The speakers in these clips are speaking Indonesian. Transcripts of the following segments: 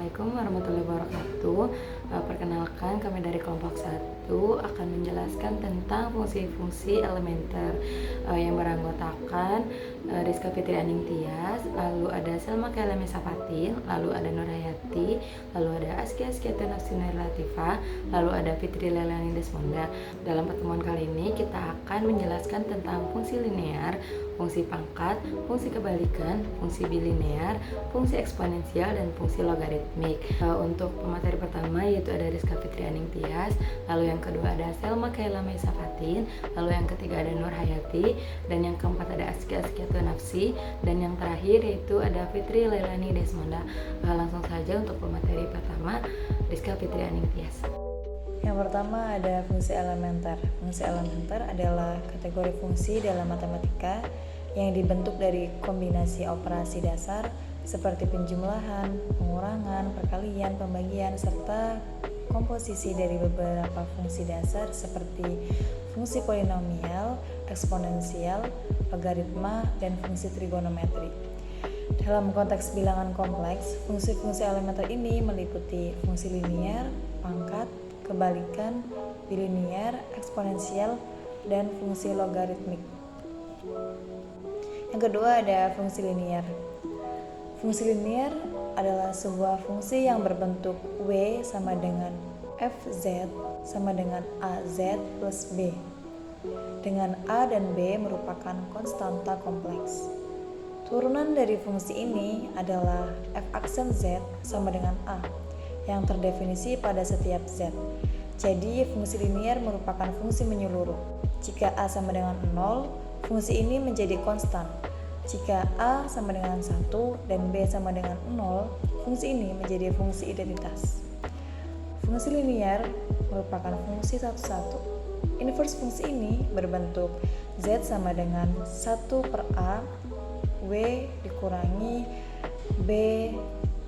Assalamualaikum warahmatullahi wabarakatuh. Perkenalkan, kami dari kelompok 1 akan menjelaskan tentang fungsi-fungsi elementer yang beranggotakan Rizka Fitri Aning Tias, lalu ada Selma Kaila Mesafatin, lalu ada Nur Hayati, lalu ada Askia Askiatun Nafsinur Latifah, lalu ada Fitri Leilani Desmonda. Dalam pertemuan kali ini kita akan menjelaskan tentang fungsi linear, fungsi pangkat, fungsi kebalikan, fungsi bilinear, fungsi eksponensial, dan fungsi logaritmik. Untuk pemateri pertama yaitu ada Rizka Fitri Aning Tias, lalu yang kedua ada Selma Kaila Mesafatin, lalu yang ketiga ada Nur Hayati, dan yang keempat ada Askia Askiatun Nafsi, dan yang terakhir yaitu ada Fitri Leilani Desmonda. Langsung saja untuk pemateri pertama, Rizka Fitri Aning Tias. Yang pertama ada fungsi elementer. Fungsi elementer adalah kategori fungsi dalam matematika yang dibentuk dari kombinasi operasi dasar seperti penjumlahan, pengurangan, perkalian, pembagian, serta komposisi dari beberapa fungsi dasar seperti fungsi polinomial, eksponensial, logaritma, dan fungsi trigonometri. Dalam konteks bilangan kompleks, fungsi-fungsi elementer ini meliputi fungsi linear, pangkat, kebalikan, bilinear, eksponensial, dan fungsi logaritmik. Yang kedua ada fungsi linear. Fungsi linear adalah sebuah fungsi yang berbentuk W sama dengan Fz sama dengan AZ plus B, dengan A dan B merupakan konstanta kompleks. Turunan dari fungsi ini adalah F aksen Z sama dengan A, yang terdefinisi pada setiap Z. Jadi fungsi linear merupakan fungsi menyeluruh. Jika A sama dengan 0, fungsi ini menjadi konstan. Jika A sama dengan 1 dan B sama dengan 0, fungsi ini menjadi fungsi identitas. Fungsi linear merupakan fungsi satu-satu. Inverse fungsi ini berbentuk Z sama dengan 1 per A, W dikurangi B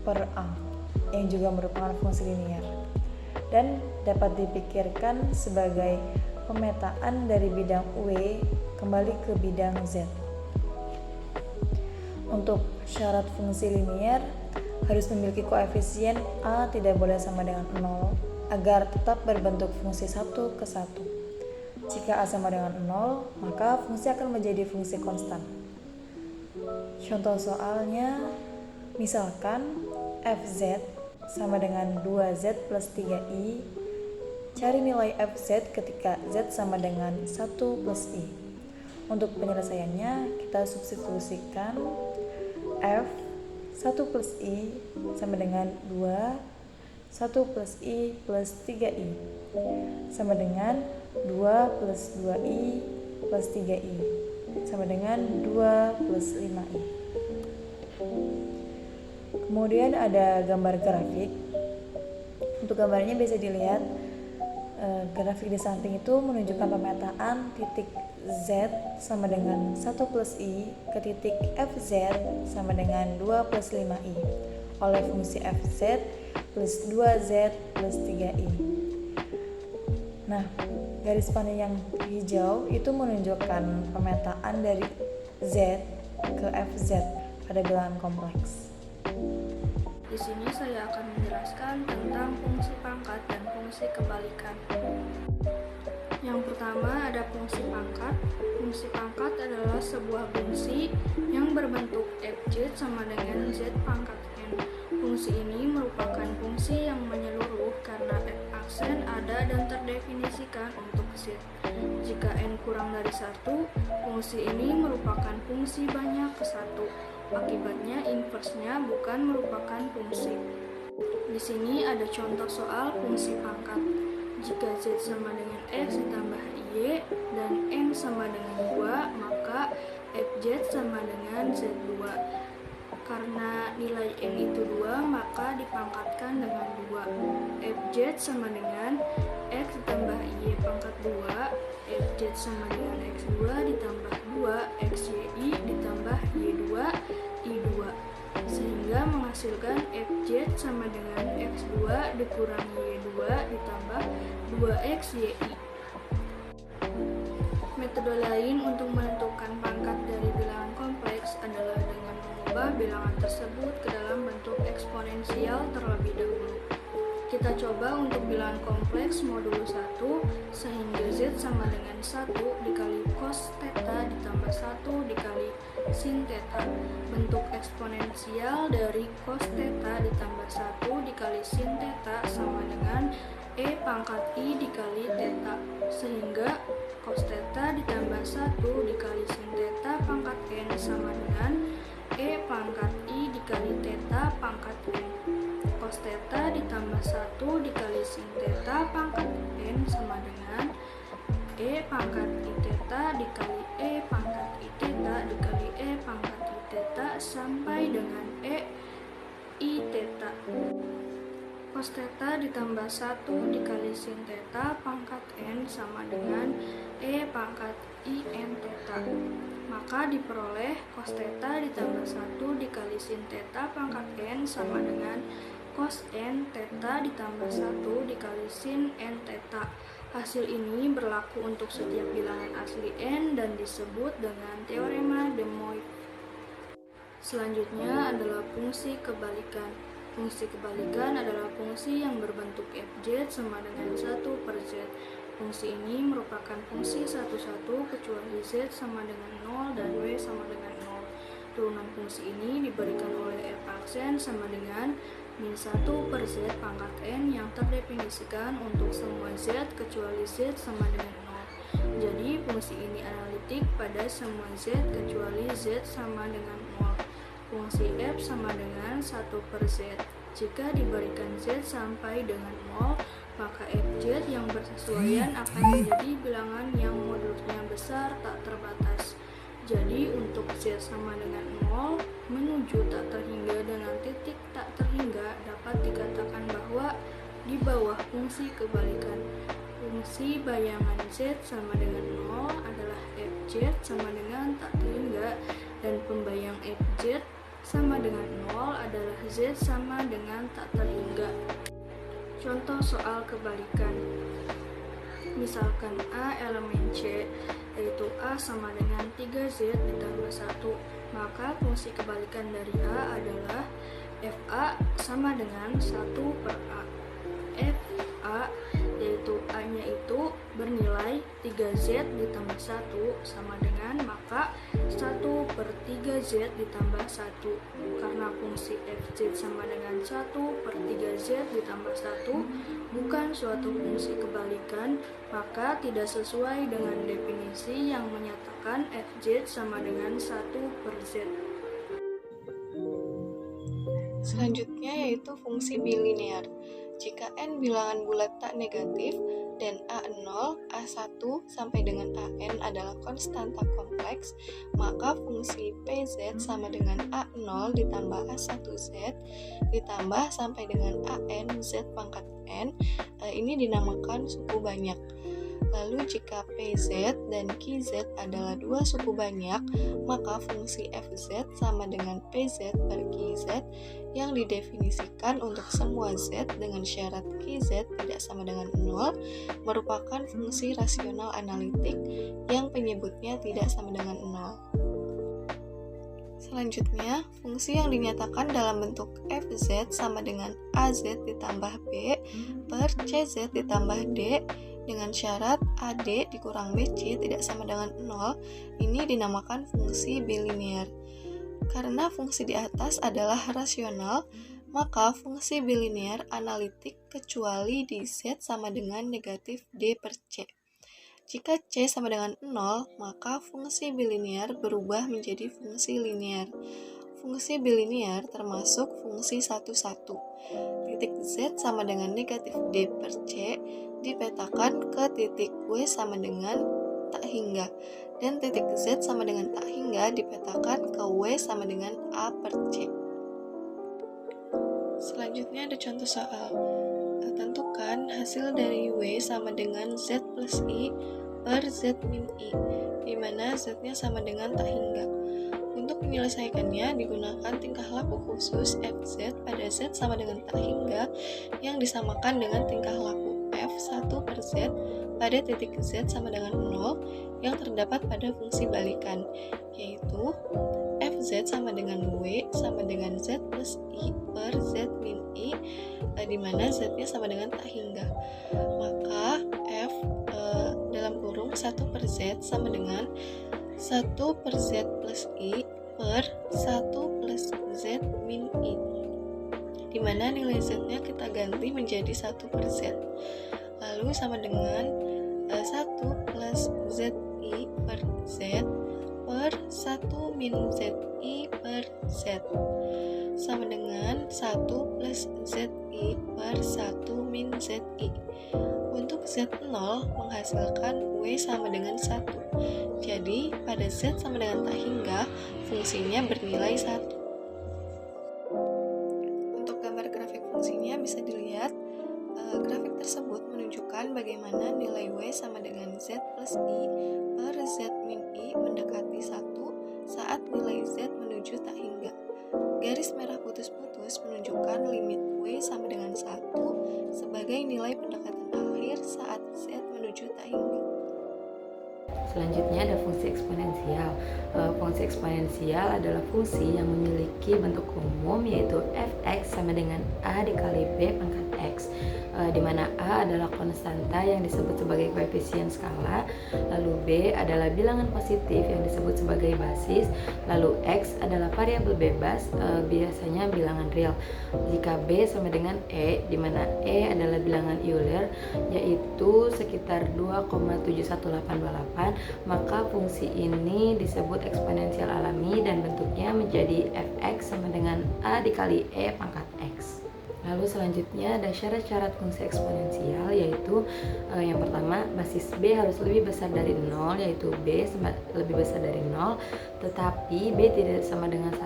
per A, yang juga merupakan fungsi linear, dan dapat dipikirkan sebagai pemetaan dari bidang W kembali ke bidang Z. Untuk syarat fungsi linear harus memiliki koefisien A tidak boleh sama dengan 0 agar tetap berbentuk fungsi 1 ke 1. Jika A sama dengan 0, maka fungsi akan menjadi fungsi konstan. Contoh soalnya, misalkan Fz sama dengan 2Z plus 3I. Cari nilai Fz ketika Z sama dengan 1 plus I. Untuk penyelesaiannya, kita substitusikan F 1 plus I sama dengan 2, 1 plus I plus 3I, sama dengan 2 plus 2I plus 3I, sama dengan 2 plus 5I. Kemudian ada gambar grafik. Untuk gambarnya bisa dilihat, grafik di samping itu menunjukkan pemetaan titik Z sama dengan 1 plus I ke titik Fz sama dengan 2 plus 5I oleh fungsi Fz plus 2Z plus 3I. Nah, garis panel yang hijau itu menunjukkan pemetaan dari Z ke Fz pada bilangan kompleks. Di sini saya akan menjelaskan tentang fungsi pangkat dan fungsi kebalikan. Yang pertama ada fungsi pangkat. Fungsi pangkat adalah sebuah fungsi yang berbentuk Fz sama dengan Z pangkat n. Fungsi ini merupakan fungsi yang menyeluruh karena F aksen ada dan terdefinisikan untuk Z. Jika n kurang dari 1, fungsi ini merupakan fungsi banyak ke 1. Akibatnya inversnya bukan merupakan fungsi. Di sini ada contoh soal fungsi pangkat. Jika Z sama dengan X ditambah Y dan N sama dengan 2, maka Fz sama dengan Z2. Karena nilai N itu 2, maka dipangkatkan dengan 2. Fz sama dengan X ditambah Y pangkat 2, Fz sama dengan X2 ditambah 2, XYI ditambah Y2, I2. Sehingga menghasilkan Fz sama dengan X2 dikurangi Y2 ditambah 2XYI. Metode lain untuk menentukan pangkat dari bilangan kompleks adalah dengan menggunakan mengubah bilangan tersebut ke dalam bentuk eksponensial terlebih dahulu. Kita coba untuk bilangan kompleks modulo 1, sehingga Z sama dengan 1 dikali cos theta ditambah 1 dikali sin theta. Bentuk eksponensial dari cos theta ditambah 1 dikali sin theta sama dengan E pangkat I dikali theta, sehingga cos theta ditambah 1 dikali sin theta pangkat N sama dengan E pangkat I dikali theta pangkat N. Cos theta ditambah 1 dikali sin theta pangkat N sama dengan E pangkat I theta dikali E pangkat I theta dikali E pangkat I theta sampai dengan E I theta. Cos theta ditambah 1 dikali sin theta pangkat N sama dengan E pangkat I N theta. Maka diperoleh cos theta ditambah 1 dikali sin theta pangkat N sama dengan cos N theta ditambah 1 dikali sin N theta. Hasil ini berlaku untuk setiap bilangan asli N dan disebut dengan teorema de Moivre. Selanjutnya adalah fungsi kebalikan. Fungsi kebalikan adalah fungsi yang berbentuk fz sama dengan 1 per z. Fungsi ini merupakan fungsi satu-satu kecuali z sama dengan 0 dan w sama dengan 0. Turunan fungsi ini diberikan oleh f aksen sama dengan min 1 per z pangkat n yang terdefinisikan untuk semua z kecuali z sama dengan 0. Jadi fungsi ini analitik pada semua z kecuali z sama dengan 0. Fungsi f sama dengan 1 per z. Jika diberikan z sampai dengan 0, maka fz yang bersesuaian akan menjadi bilangan yang modulusnya besar tak terbatas. Jadi untuk z sama dengan 0 menuju tak terhingga dengan titik tak terhingga dapat dikatakan bahwa di bawah fungsi kebalikan. Fungsi bayangan z sama dengan 0 adalah fz sama dengan tak terhingga dan pembayang fz sama dengan 0 adalah z sama dengan tak terhingga. Contoh soal kebalikan. Misalkan A elemen C, yaitu A sama dengan 3Z ditambah 1, maka fungsi kebalikan dari A adalah FA sama dengan 1 per A. FA, yaitu A-nya itu bernilai 3Z ditambah 1 sama dengan maka 1 per 3Z ditambah 1. Karena fungsi fz sama dengan 1 per 3Z ditambah 1 bukan suatu fungsi kebalikan, maka tidak sesuai dengan definisi yang menyatakan fz sama dengan 1 per z. Selanjutnya yaitu fungsi bilinear. Jika n bilangan bulat tak negatif dan A0, A1 sampai dengan AN adalah konstanta kompleks, maka fungsi PZ sama dengan A0 ditambah A1Z ditambah sampai dengan AN Z pangkat N, ini dinamakan suku banyak. Lalu jika PZ dan QZ adalah dua suku banyak, maka fungsi FZ sama dengan PZ per QZ yang didefinisikan untuk semua Z dengan syarat QZ tidak sama dengan 0 merupakan fungsi rasional analitik yang penyebutnya tidak sama dengan 0. Selanjutnya, fungsi yang dinyatakan dalam bentuk FZ sama dengan AZ ditambah B per CZ ditambah D dengan syarat AD dikurang BC tidak sama dengan 0, ini dinamakan fungsi bilinear. Karena fungsi di atas adalah rasional, maka fungsi bilinear analitik kecuali di Z sama dengan negatif D per C. Jika C sama dengan 0, maka fungsi bilinear berubah menjadi fungsi linear. Fungsi bilinear termasuk fungsi 1,1. Titik Z sama dengan negatif D per C dipetakan ke titik W sama dengan tak hingga, dan titik Z sama dengan tak hingga dipetakan ke W sama dengan A per C. Selanjutnya ada contoh soal. Tentukan hasil dari W sama dengan Z plus I per Z min I, di mana Z-nya sama dengan tak hingga. Untuk menyelesaikannya digunakan tingkah laku khusus FZ pada Z sama dengan tak hingga yang disamakan dengan tingkah laku F1 per Z pada titik Z sama dengan 0 yang terdapat pada fungsi balikan, yaitu F fz sama dengan W sama dengan Z plus I per Z min I, di mana Z-nya sama dengan tak hingga. Maka F dalam kurung 1 per Z sama dengan 1 per Z plus I per 1 plus Z min I, di mana nilai Z-nya kita ganti menjadi 1 per Z, lalu sama dengan 1 plus ZI per Z per 1 min ZI per Z sama dengan 1 plus ZI per 1 min ZI. Untuk Z0 menghasilkan W sama dengan 1. Jadi pada Z sama dengan tak hingga, fungsinya bernilai 1. Untuk gambar grafik fungsinya bisa dilihat. Grafik tersebut menunjukkan bagaimana nilai W sama dengan Z plus I per Z min I mendekati 1 saat nilai Z menuju tak hingga. Garis merah putus-putus menunjukkan limit W sama dengan 1 sebagai nilai pendekatan akhir saat Z menuju tak hingga. Selanjutnya ada fungsi eksponensial. Fungsi eksponensial adalah fungsi yang memiliki bentuk umum yaitu fx sama dengan a dikali b pangkat x, di mana a adalah konstanta yang disebut sebagai koefisien skala, lalu b adalah bilangan positif yang disebut sebagai basis, lalu x adalah variabel bebas, biasanya bilangan real. Jika b sama dengan e, di mana e adalah bilangan Euler yaitu sekitar 2,71828, maka fungsi ini disebut eksponensial alami dan bentuknya menjadi fx sama dengan a dikali e pangkat x. Lalu selanjutnya ada syarat-syarat fungsi eksponensial, yaitu yang pertama basis b harus lebih besar dari 0, yaitu b lebih besar dari 0 tetapi b tidak sama dengan 1.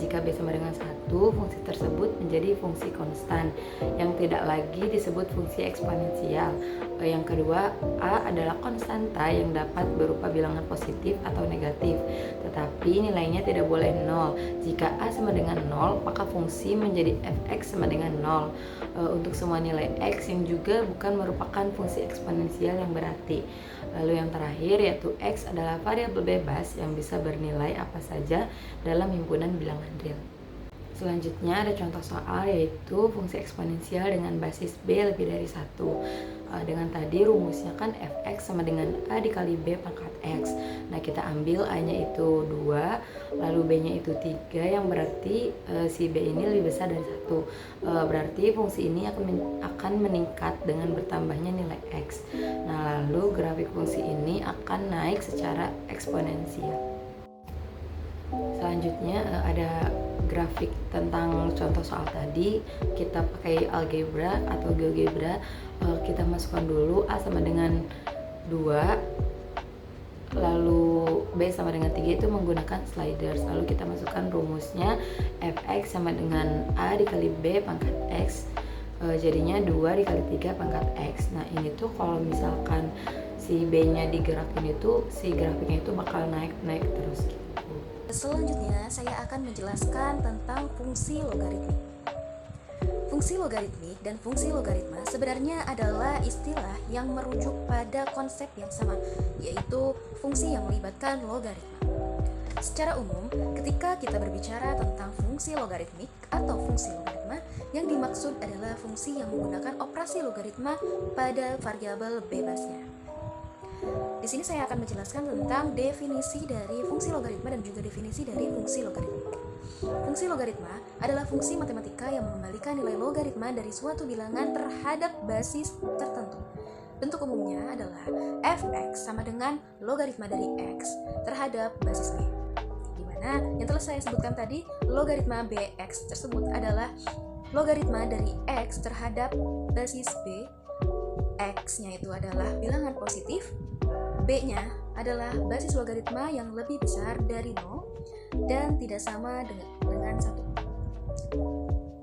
Jika b sama dengan 1, fungsi tersebut menjadi fungsi konstan yang tidak lagi disebut fungsi eksponensial. Yang kedua, a adalah konstanta yang dapat berupa bilangan positif atau negatif, tetapi nilainya tidak boleh 0. Jika a sama dengan 0, maka fungsi menjadi fx sama dengan 0 untuk semua nilai x yang juga bukan merupakan fungsi eksponensial yang berarti. Lalu yang terakhir yaitu x adalah variabel bebas yang bisa bernilai apa saja dalam himpunan bilangan real. Selanjutnya ada contoh soal yaitu fungsi eksponensial dengan basis b lebih dari 1. Dengan tadi rumusnya kan fx sama dengan a dikali b pangkat x. Nah kita ambil a-nya itu 2, lalu b-nya itu 3, yang berarti si b ini lebih besar dari 1. Berarti fungsi ini akan meningkat dengan bertambahnya nilai x. Nah lalu grafik fungsi ini akan naik secara eksponensial. Selanjutnya ada grafik tentang contoh soal tadi. Kita pakai algebra atau GeoGebra. Kita masukkan dulu a sama dengan 2, lalu b sama dengan 3 itu menggunakan sliders. Lalu kita masukkan rumusnya fx sama dengan a dikali b pangkat x, jadinya 2 dikali 3 pangkat x. Nah ini tuh kalau misalkan si b nya digerakin itu, si grafiknya itu bakal naik terus gitu. Selanjutnya, saya akan menjelaskan tentang fungsi logaritmik. Fungsi logaritmik dan fungsi logaritma sebenarnya adalah istilah yang merujuk pada konsep yang sama, yaitu fungsi yang melibatkan logaritma. Secara umum, ketika kita berbicara tentang fungsi logaritmik atau fungsi logaritma, yang dimaksud adalah fungsi yang menggunakan operasi logaritma pada variabel bebasnya. Di sini saya akan menjelaskan tentang definisi dari fungsi logaritma dan juga definisi dari fungsi logaritmik. Fungsi logaritma adalah fungsi matematika yang mengembalikan nilai logaritma dari suatu bilangan terhadap basis tertentu. Bentuk umumnya adalah fx sama dengan logaritma dari x terhadap basis b, di mana yang telah saya sebutkan tadi, logaritma bx tersebut adalah logaritma dari x terhadap basis b. X-nya itu adalah bilangan positif, B-nya adalah basis logaritma yang lebih besar dari 0 dan tidak sama dengan 1.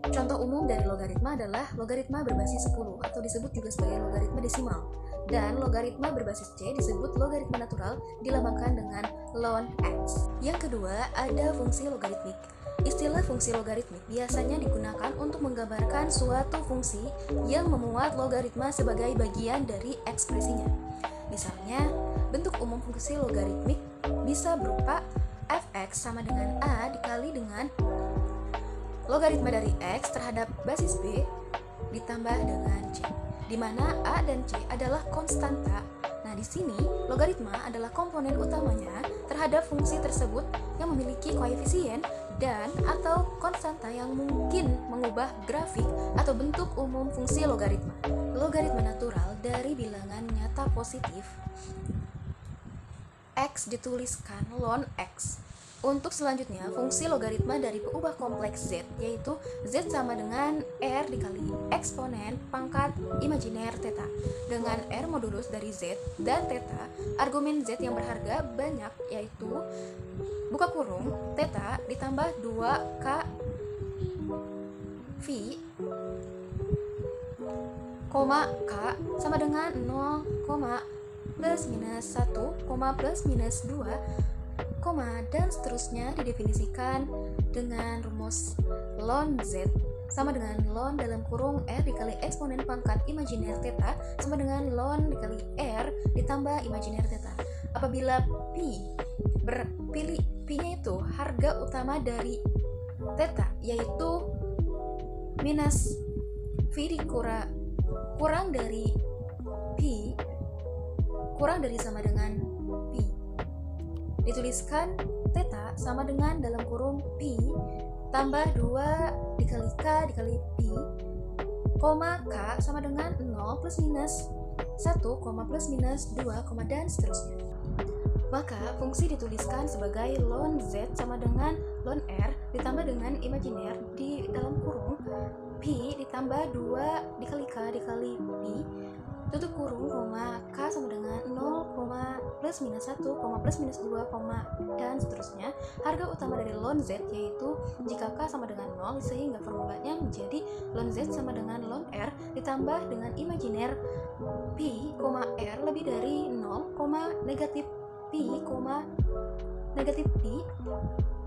Contoh umum dari logaritma adalah logaritma berbasis 10 atau disebut juga sebagai logaritma desimal, dan logaritma berbasis C disebut logaritma natural dilambangkan dengan ln x. Yang kedua, ada fungsi logaritmik. Istilah fungsi logaritmik biasanya digunakan untuk menggambarkan suatu fungsi yang memuat logaritma sebagai bagian dari ekspresinya. Misalnya, bentuk umum fungsi logaritmik bisa berupa fx sama dengan A dikali dengan logaritma dari x terhadap basis B ditambah dengan C, di mana A dan C adalah konstanta. Nah, di sini logaritma adalah komponen utamanya terhadap fungsi tersebut yang memiliki koefisien dan atau konstanta yang mungkin mengubah grafik atau bentuk umum fungsi logaritma. Logaritma natural dari bilangan nyata positif x dituliskan ln x. Untuk selanjutnya, fungsi logaritma dari peubah kompleks z, yaitu z sama dengan r dikali eksponen pangkat imajiner theta, dengan r modulus dari z dan theta, argumen z yang berharga banyak, yaitu buka kurung theta ditambah 2k phi, k sama dengan 0, plus minus 1, plus minus 2, dan seterusnya didefinisikan dengan rumus ln z sama dengan ln dalam kurung r dikali eksponen pangkat imajiner theta sama dengan ln dikali r ditambah imajiner theta. Apabila pi-nya itu harga utama dari theta, yaitu minus phi kurang dari pi kurang dari sama dengan pi, dituliskan theta sama dengan dalam kurung pi tambah 2 dikali k dikali pi, k sama dengan 0 plus minus 1, plus minus 2, dan seterusnya. Maka fungsi dituliskan sebagai ln z sama dengan ln r ditambah dengan imajiner di dalam kurung pi ditambah 2 dikali k dikali pi tutup kurung, k sama dengan 0, plus minus 1, plus minus 2, dan seterusnya. Harga utama dari ln z yaitu jika k sama dengan 0, sehingga formulanya menjadi ln z sama dengan ln r ditambah dengan imajiner pi, r lebih dari 0, negatif pi,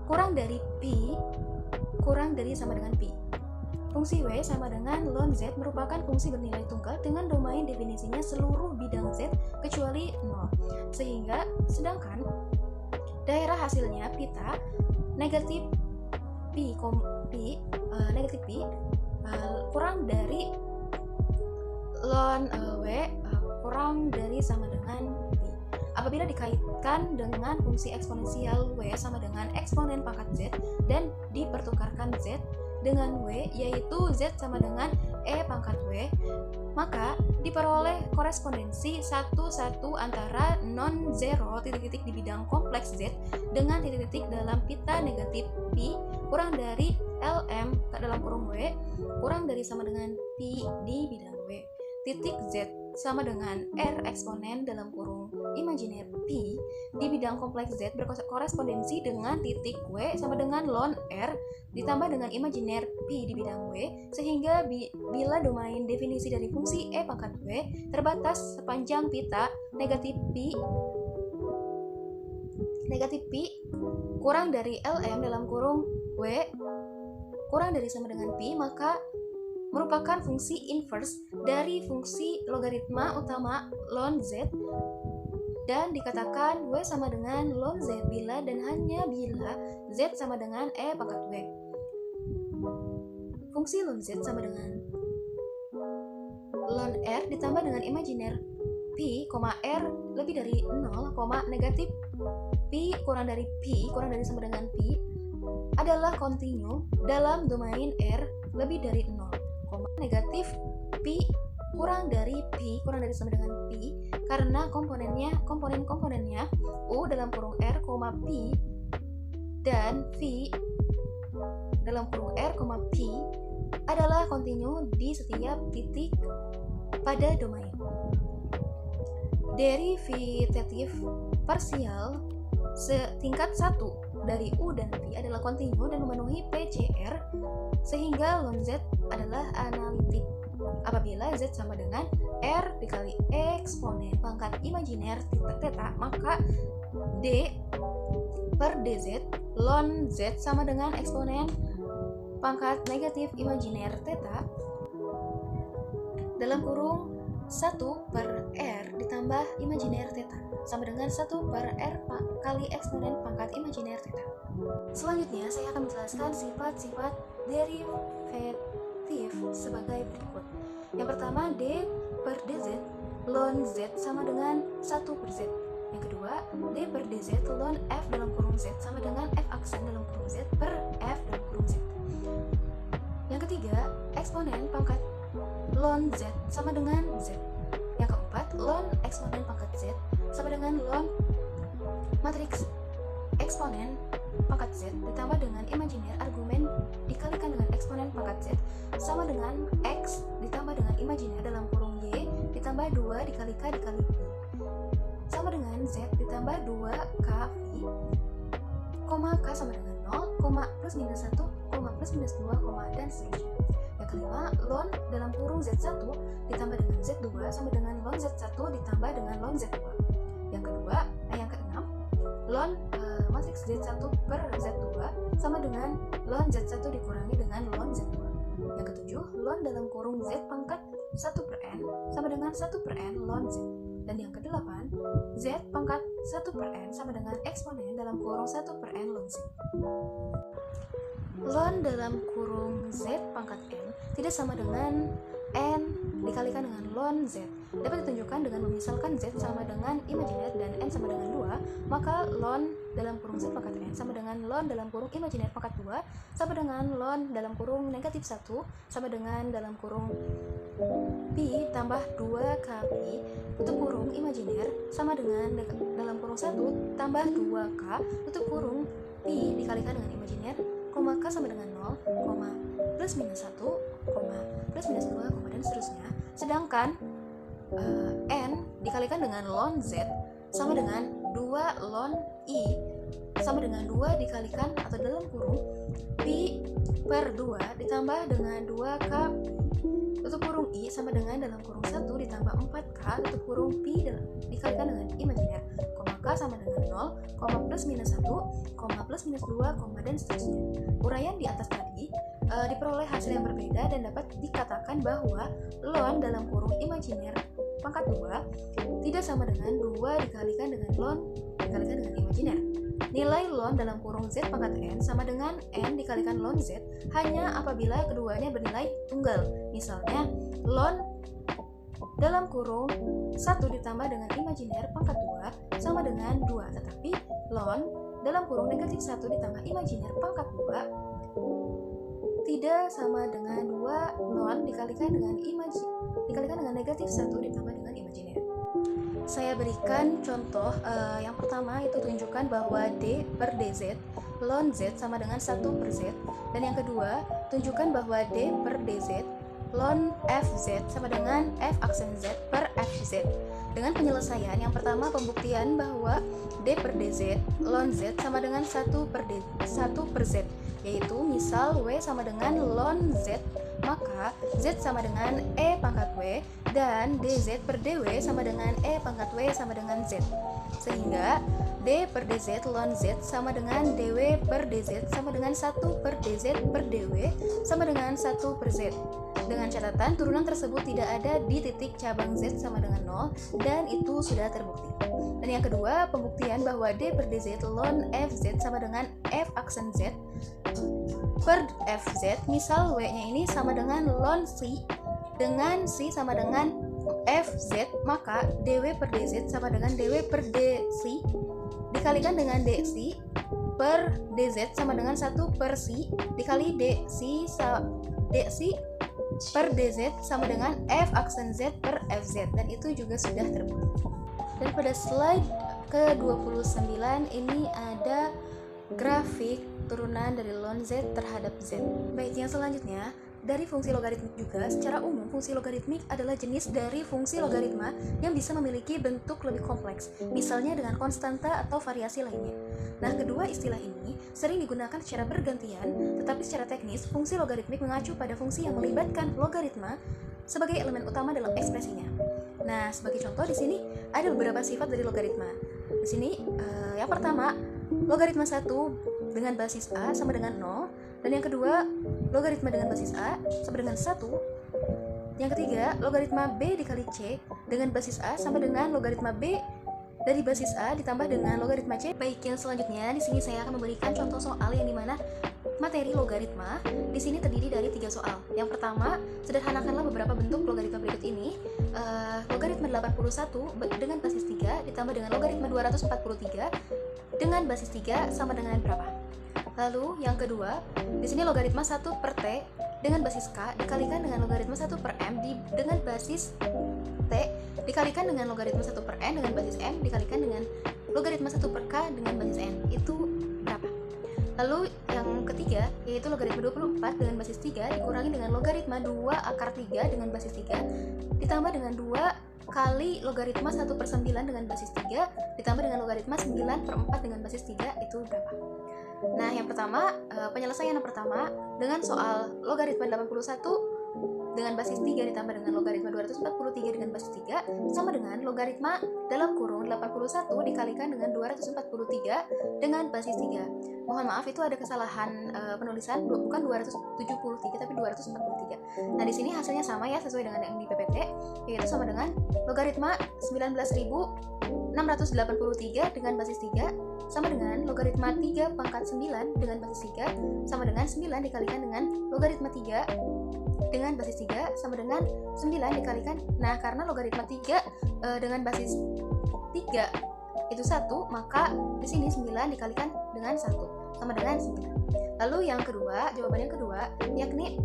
kurang dari pi, kurang dari sama dengan pi. Fungsi W sama dengan ln Z merupakan fungsi bernilai tunggal dengan domain definisinya seluruh bidang Z kecuali 0. Sedangkan daerah hasilnya pita negatif pi, kurang dari ln W kurang dari sama dengan pi. Apabila dikaitkan dengan fungsi eksponensial W sama dengan eksponen pangkat Z dan dipertukarkan Z dengan W, yaitu Z sama dengan E pangkat W, maka diperoleh korespondensi 1 antara non-zero titik-titik di bidang kompleks Z dengan titik-titik dalam pita negatif pi kurang dari LM dalam kurung W kurang dari sama dengan pi di bidang W. Titik Z sama dengan R eksponen dalam kurung imajiner pi di bidang kompleks Z berkorespondensi dengan titik W sama dengan ln R ditambah dengan imajiner pi di bidang W, sehingga bila domain definisi dari fungsi E pangkat W terbatas sepanjang pita negatif pi kurang dari LM dalam kurung W kurang dari sama dengan pi, maka merupakan fungsi inverse dari fungsi logaritma utama ln Z dan dikatakan W sama dengan ln Z bila dan hanya bila Z sama dengan E pangkat W. Fungsi ln Z sama dengan ln R ditambah dengan imajiner pi, R lebih dari 0, negatif pi kurang dari sama dengan pi adalah kontinu dalam domain R lebih dari 0, negatif pi kurang dari sama dengan pi karena komponen-komponennya U dalam kurung R, pi dan V dalam kurung R, pi adalah kontinu di setiap titik pada domain. Derivitatif parsial setingkat 1 dari U dan V adalah kontinu dan memenuhi PCR, sehingga ln Z adalah analitik. Apabila Z sama dengan R dikali eksponen pangkat imajiner theta, maka D per dz ln Z sama dengan eksponen pangkat negatif imajiner theta dalam kurung 1 per R ditambah imajiner theta sama dengan 1 per R kali eksponen pangkat imajiner theta. Selanjutnya saya akan menjelaskan sifat-sifat derivatif sebagai berikut. Yang pertama, D per dz ln z sama dengan 1 per z. Yang kedua, D per dz ln f dalam kurung z sama dengan f aksen dalam kurung z per f dalam kurung z. Yang ketiga, eksponen pangkat ln z sama dengan z. Yang keempat, ln eksponen pangkat z sama dengan ln matriks eksponen pangkat z ditambah dengan imajiner argumen dikalikan dengan eksponen pangkat z sama dengan x ditambah dengan imajiner dalam kurung y ditambah 2 dikali k dikali pi sama dengan z ditambah 2 k pi, k sama dengan 0, plus minus 1, plus minus 2, dan seterusnya. Yang kelima, ln dalam kurung z1 ditambah dengan z2 sama dengan ln z1 ditambah dengan ln z2. Yang keenam, ln matriks z1 per z2 sama dengan ln z1 dikurangi dengan ln z2. Yang ketujuh, ln dalam kurung z pangkat 1 per n sama dengan 1 per n ln z. Dan yang kedelapan, z pangkat 1 per n sama dengan eksponen dalam kurung 1 per n ln z. Ln dalam kurung z pangkat n tidak sama dengan n dikalikan dengan ln z. Dapat ditunjukkan dengan memisalkan z sama dengan imajiner dan n sama dengan 2, maka ln dalam kurung z pangkat n sama dengan ln dalam kurung imajiner pangkat 2 sama dengan ln dalam kurung negatif 1 sama dengan dalam kurung pi tambah 2 k pi tutup kurung imajiner sama dengan dalam kurung 1 tambah 2k tutup kurung pi dikalikan dengan imajiner, k sama dengan 0, plus minus 1, plus minus 2, dan seterusnya. Sedangkan n dikalikan dengan ln z sama dengan 2 ln i sama dengan 2 dikalikan atau dalam kurung pi per 2 ditambah dengan 2k tutup kurung i sama dengan dalam kurung 1 ditambah 4k tutup kurung pi dikalikan dengan imajiner, k sama dengan 0, plus minus 1, plus minus 2, dan seterusnya. Uraian di atas tadi diperoleh hasil yang berbeda dan dapat dikatakan bahwa ln dalam kurung imajiner pangkat 2 tidak sama dengan 2 dikalikan dengan ln dikalikan dengan imajiner. Nilai ln dalam kurung z pangkat n sama dengan n dikalikan ln z hanya apabila keduanya bernilai tunggal. Misalnya, ln dalam kurung 1 ditambah dengan imajiner pangkat 2 sama dengan 2, tetapi ln dalam kurung negatif 1 ditambah imajiner pangkat 2 tidak sama dengan 2 ln dikalikan dengan negatif 1 ditambah dengan imajiner. Saya berikan contoh yang pertama, itu tunjukkan bahwa D per dz ln z sama dengan 1 per z, dan yang kedua tunjukkan bahwa D per dz ln fz sama dengan f aksen z per fz. Dengan penyelesaian yang pertama, pembuktian bahwa D per dz ln z sama dengan 1 per z, yaitu misal W sama dengan ln z, maka Z sama dengan E pangkat W dan dz per dw sama dengan E pangkat W sama dengan Z. Sehingga D per dz ln Z sama dengan dw per dz sama dengan 1 per dz per dw sama dengan 1 per Z. Dengan catatan turunan tersebut tidak ada di titik cabang Z sama dengan 0, dan itu sudah terbukti. Dan yang kedua, pembuktian bahwa D per dz ln Fz sama dengan F aksen Z per Fz, misal W-nya ini sama dengan ln C dengan C sama dengan Fz, maka dw per dz sama dengan dw per dc dikalikan dengan dc per dz sama dengan 1 per C dikali dc per dz sama dengan F aksen Z per Fz, dan itu juga sudah terbukti. Dan pada slide ke-29 ini ada grafik turunan dari ln Z terhadap Z. Baik, yang selanjutnya dari fungsi logaritmik juga. Secara umum, fungsi logaritmik adalah jenis dari fungsi logaritma yang bisa memiliki bentuk lebih kompleks, misalnya dengan konstanta atau variasi lainnya. Nah, kedua istilah ini sering digunakan secara bergantian, tetapi secara teknis, fungsi logaritmik mengacu pada fungsi yang melibatkan logaritma sebagai elemen utama dalam ekspresinya. Nah, sebagai contoh di sini ada beberapa sifat dari logaritma. Di sini, yang pertama, logaritma 1 dengan basis A sama dengan 0, dan yang kedua, logaritma dengan basis A sama dengan 1, Yang ketiga, logaritma B dikali C dengan basis A sama dengan logaritma B dari basis A ditambah dengan logaritma C. Baik, yang selanjutnya di sini saya akan memberikan contoh soal yang dimana materi logaritma di sini terdiri dari 3 soal. Yang pertama, sederhanakanlah beberapa bentuk logaritma berikut ini. Logaritma 81 dengan basis 3 ditambah dengan logaritma 243 dengan basis 3 sama dengan berapa? Lalu yang kedua, di sini logaritma 1 per T dengan basis K dikalikan dengan logaritma 1 per M dengan basis T dikalikan dengan logaritma 1 per N dengan basis M dikalikan dengan logaritma 1 per K dengan basis N. Itu berapa? Lalu yang ketiga, yaitu logaritma 24 dengan basis 3 dikurangi dengan logaritma 2 akar 3 dengan basis 3 ditambah dengan 2 kali logaritma 1 per 9 dengan basis 3 ditambah dengan logaritma 9 per 4 dengan basis 3, itu berapa? Nah, yang pertama, penyelesaian yang pertama dengan soal logaritma 81 dengan basis 3 ditambah dengan logaritma 243 dengan basis 3 sama dengan logaritma dalam kurung 81 dikalikan dengan 243 dengan basis 3. Mohon maaf, itu ada kesalahan penulisan, bukan 273 tapi 243. Nah, di sini hasilnya sama ya, sesuai dengan yang di PPT, yaitu sama dengan logaritma 19.683 dengan basis 3 sama dengan logaritma 3 pangkat 9 dengan basis 3 sama dengan 9 dikalikan dengan logaritma 3 dengan basis 3 sama dengan 9 dikalikan. Nah, karena logaritma 3 dengan basis 3 itu 1, maka di sini 9 dikalikan dengan 1 sama dengan 9. Lalu yang kedua, jawaban yang kedua yakni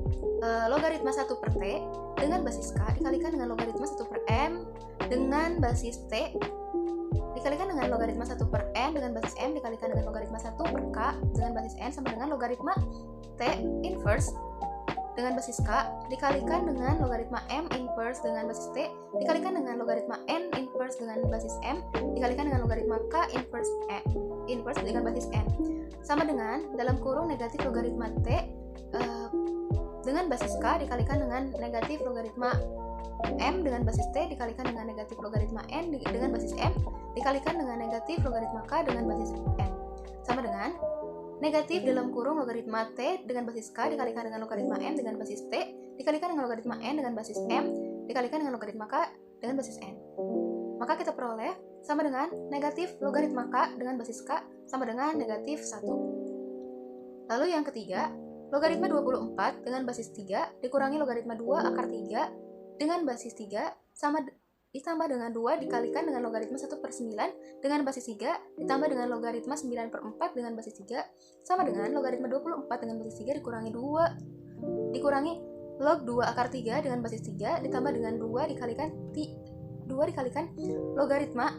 logaritma 1 per T dengan basis K dikalikan dengan logaritma 1 per M dengan basis T dikalikan dengan logaritma 1 per N dengan basis M dikalikan dengan logaritma 1 per K dengan basis N sama dengan logaritma T inverse dengan basis K dikalikan dengan logaritma M inverse dengan basis T dikalikan dengan logaritma N inverse dengan basis M dikalikan dengan logaritma K inverse dengan basis N sama dengan dalam kurung negatif logaritma T dengan basis K dikalikan dengan negatif logaritma M dengan basis T dikalikan dengan negatif logaritma N dengan basis M dikalikan dengan negatif logaritma K dengan basis N sama dengan negatif dalam kurung logaritma T dengan basis K dikalikan dengan logaritma M dengan basis T dikalikan dengan logaritma N dengan basis M dikalikan dengan logaritma K dengan basis N. Maka kita peroleh sama dengan negatif logaritma K dengan basis K sama dengan negatif 1. Lalu yang ketiga, logaritma 24 dengan basis 3 dikurangi logaritma 2 akar 3 dengan basis 3 sama ditambah dengan 2 dikalikan dengan logaritma 1 per 9 dengan basis 3 ditambah dengan logaritma 9 per 4 dengan basis 3 sama dengan logaritma 24 dengan basis 3 dikurangi log 2 akar 3 dengan basis 3 ditambah dengan 2 dikalikan logaritma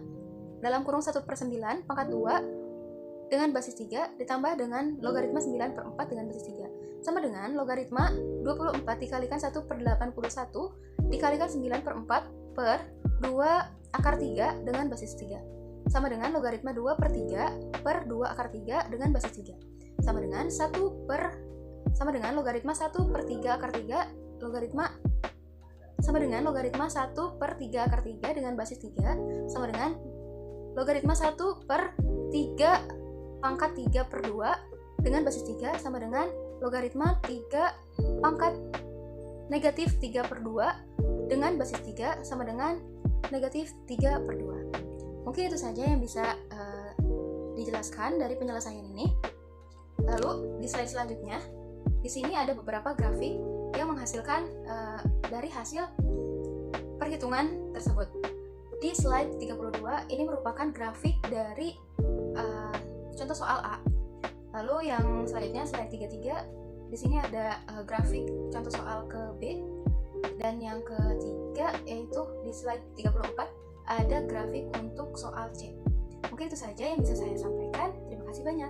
dalam kurung 1 per 9 pangkat 2 dengan basis 3 ditambah dengan logaritma 9 per 4 dengan basis 3 sama dengan logaritma 24 dikalikan 1 per 81 dikalikan 9 per 4 per 2 akar 3 dengan basis 3 sama dengan logaritma 2 per 3 per 2 akar 3 dengan basis 3 sama dengan logaritma 1 per 3 akar 3 sama dengan logaritma 1 per 3 akar 3 dengan basis 3 sama dengan logaritma 1 per 3 pangkat 3 per 2 dengan basis 3 sama dengan logaritma 3 pangkat negatif 3 per 2 dengan basis 3 sama dengan negatif 3 per 2. Mungkin itu saja yang bisa dijelaskan dari penyelesaian ini. Lalu di slide selanjutnya, di sini ada beberapa grafik yang menghasilkan dari hasil perhitungan tersebut. Di slide 32 ini merupakan grafik dari contoh soal A. Lalu yang selanjutnya slide 33, di sini ada grafik contoh soal ke B. Dan yang ketiga yaitu di slide 34 ada grafik untuk soal C. Mungkin itu saja yang bisa saya sampaikan. Terima kasih banyak.